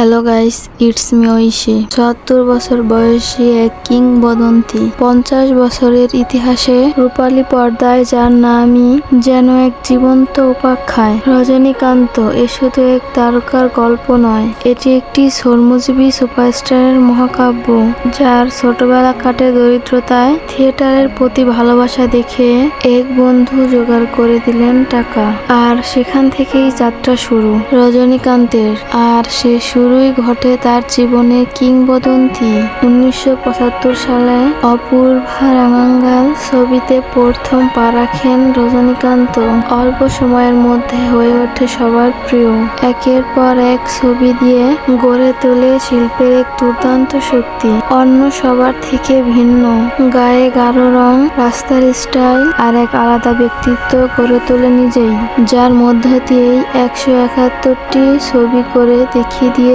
Hello guys, it's me Aishi. ৭৪ বছর বয়সী এক কিংবদন্তি, ৫০ বছরের ইতিহাসে রূপালী পর্দায় যার নামই যেন এক জীবন্ত উপাখ্যায়। রজনীকান্ত এ শুধু এক তারকার গল্প নয়, এটি একটি শ্রমজীবী সুপারস্টারের মহাকাব্য, যার ছোটবেলা কাটে দরিদ্রতায়। থিয়েটারের প্রতি ভালোবাসা দেখে এক বন্ধু জোগাড় করে দিলেন টাকা, আর সেখান থেকেই যাত্রা শুরু রজনীকান্তের। আর সে শুরুই ঘটে তার জীবনের কিংবদন্তি। ১৯৭৫ সালে অপূর্বা রাঙ্গাল ছবিতে প্রথম পা রাখেন রজনীকান্ত। অল্প সময়ের মধ্যে হয়ে ওঠে সবার প্রিয়। একের পর এক ছবি দিয়ে গড়ে তোলে শিল্পের এক দুর্দান্ত শক্তি। অন্য সবার থেকে ভিন্ন, গায়ে গাঢ় রং, রাস্তার স্টাইল আর এক আলাদা ব্যক্তিত্ব গড়ে তোলে নিজেই, যার মধ্য দিয়েই ১৭১টি ছবি করে দেখিয়ে দিয়েছেন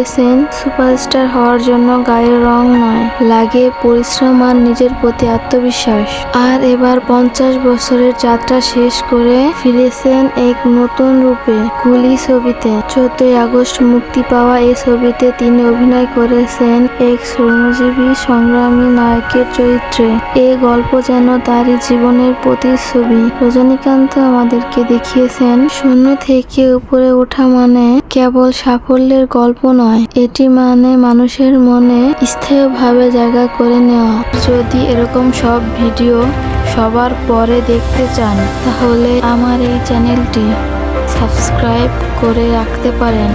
সুপারস্টার হওয়ার জন্য গায়ের রং নয়, লাগে পরিশ্রম আর নিজের প্রতি আত্মবিশ্বাস। আর এবার ৫০ বছরের যাত্রা শেষ করে ফিরেছেন এক নতুন রূপে, কুলি ছবিতে। ১৪ই আগস্ট মুক্তি পাওয়া এই ছবিতে তিনি অভিনয় করেছেন এক শ্রমজীবী সংগ্রামী নায়কের চরিত্রে। এই গল্প যেন তারই জীবনের প্রতিচ্ছবি। রজনীকান্ত আমাদেরকে দেখিয়েছেন শূন্য থেকে উপরে ওঠা মানে কেবল সাফল্যের গল্প নয়, এটি মানে মানুষের মনে স্থায়ীভাবে জায়গা করে নেওয়া। যদি এরকম সব ভিডিও সবার পরে দেখতে চান, তাহলে আমার এই চ্যানেলটি সাবস্ক্রাইব করে রাখতে পারেন।